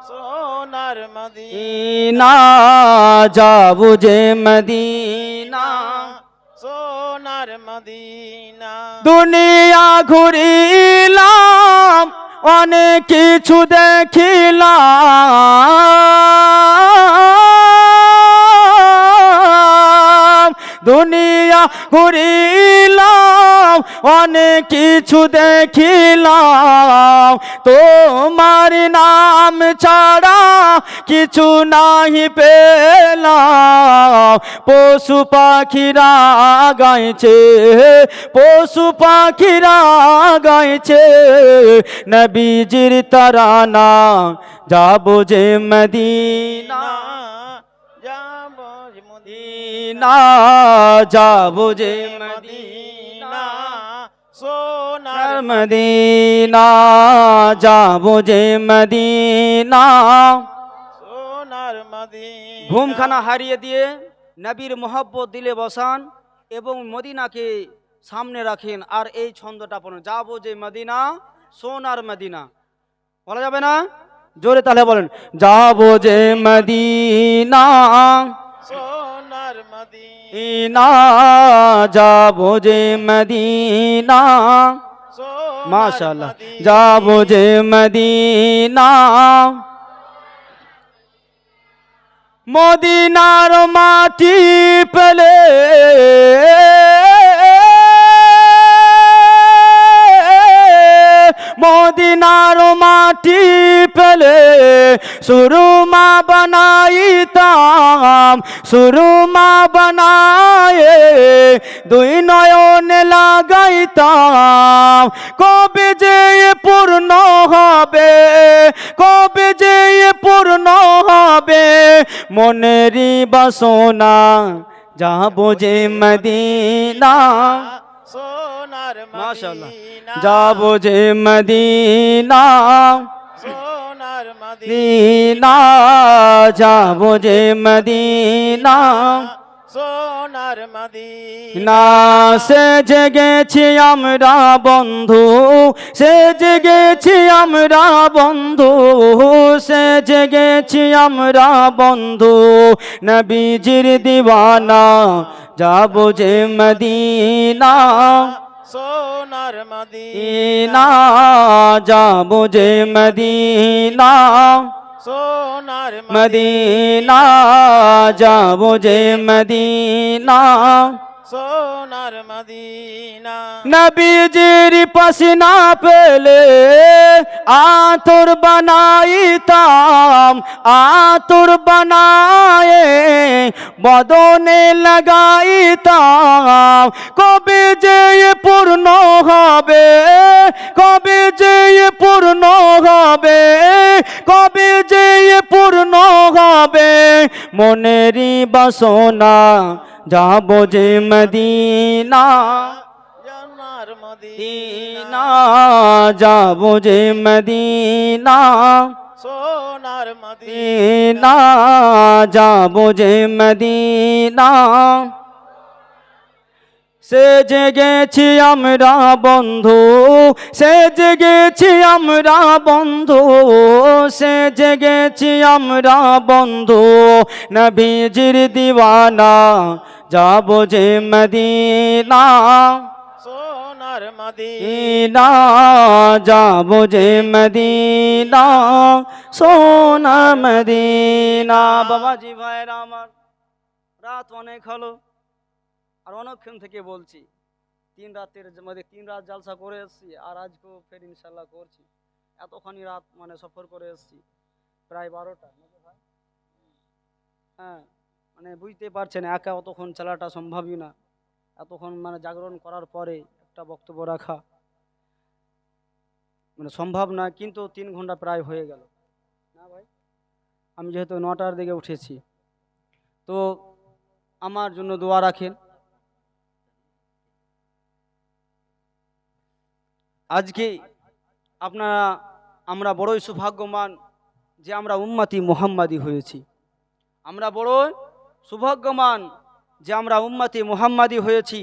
B: সোনার মদিনা,
A: মদিনা, যাব যে মদিনা,
B: সোনার মদিনা
A: দুনিয়া ঘুরিলাম অনেক কিছু দেখিলাম, দুনিয়া ঘুরিলাম অনেক কিছু দেখিলাম, তোমার নাম ছাড়া কিছু নাহি পেলাম। পশু পাখিরা গাইছে, পশু পাখিরা গাইছে নবীজির তারানা, যাবো যে মদিনা
B: যাব
A: মদিনা, যাবো যে
B: মদিনা সোনার
A: সোনার মদিনা, যাবো যে মদিনা।
B: সোনার মদিনা
A: ঘুমখানা হারিয়ে দিয়ে নবীর মোহব্বত দিলে বসান এবং মদিনাকে সামনে রাখেন আর এই ছন্দটা পড়েন, যাবো যে মদিনা সোনার মদিনা। বলা যাবে না? জোরে তাহলে বলেন, যাবো যে মদিনা
B: সোনার মদিনা
A: ইনা, যাবো যে মদিনা,
B: সোনার
A: মাশাআল্লাহ,
B: মদিনা।
A: যাবো যে মদিনা। মদিনার মাটি পেলে মদিনার মাটি পেলে সুরমা বানাইতাম, সুরমা বানায়ে দুই নয়নে লাগাইতাম। কবে যে পূর্ণ হবে, কবে যে পূর্ণ হবে মনেরই বাসনা, যাবো যে মদিনা।
B: সোনার
A: মাশাআল্লাহ,
B: মদিনা
A: যাবো যে মদিনা
B: সোনার মদিনা
A: মদিনা, যাবো যে মদিনা।
B: সোনার মদিনা
A: না সে জেগেছি আমরা বন্ধু, সে জেগেছি আমরা বন্ধু, সে জেগেছি আমরা বন্ধু নবীজির দিওয়ানা, যাবো যে মদিনা
B: সোনার মদিনা
A: ইনা, যাবো যে মদিনা
B: সোনার
A: মদিনা, যাবো যে মদিনা।
B: সোনার মদিনা
A: নবীজির পসিনা পেলে আতর বানাইতাম, আতর বানায়ে বদনে লাগাইতাম। কবে যে পূর্ণ হবে, কবে যে পূর্ণ হবে, কবে যে পূর্ণ হবে মনেরই বাসনা, যাবো যে মদিনা
B: জানার
A: মদিনা,
B: মদিনা
A: যাবো যে মদিনা
B: সোনার
A: মদিনা,
B: মদিনা
A: যাবো যে মদিনা। সে জেগেছি আমরা বন্ধু, সে জেগেছি আমরা বন্ধু, সে জেগেছি আমরা বন্ধু নবীজির দিওয়ানা, যাবো যে মদিনা
B: সোনার
A: মদিনা,
B: মদিনা
A: যাবো যে মদিনা সোনা মদিনা। বাবাজি ভাইরা আমার, রাত অনেক হলো আর অনেকক্ষণ থেকে বলছি, 3 রাতের মধ্যে 3 রাত জালসা করে এসেছি আর আজকেও ফের ইনশাল্লাহ করছি। এতখানি রাত মানে সফর করে এসেছি, প্রায় 12টা নাকি ভাই? হ্যাঁ, মানে বুঝতে পারছেন একা অতক্ষণ চালাটা সম্ভবই না, এতক্ষণ মানে জাগরণ করার পরে একটা বক্তব্য রাখা মানে সম্ভব না, কিন্তু 3 ঘন্টা প্রায় হয়ে গেল না ভাই। আমি যেহেতু 9টার দিকে উঠেছি, তো আমার জন্য দোয়া রাখেন। আজকে আপনারা আমরা বড়ই সৌভাগ্যবান যে আমরা উম্মতি মুহাম্মাদি হয়েছি, আমরা বড়ই সৌভাগ্যবান যে আমরা উম্মতি মুহাম্মাদি হয়েছি।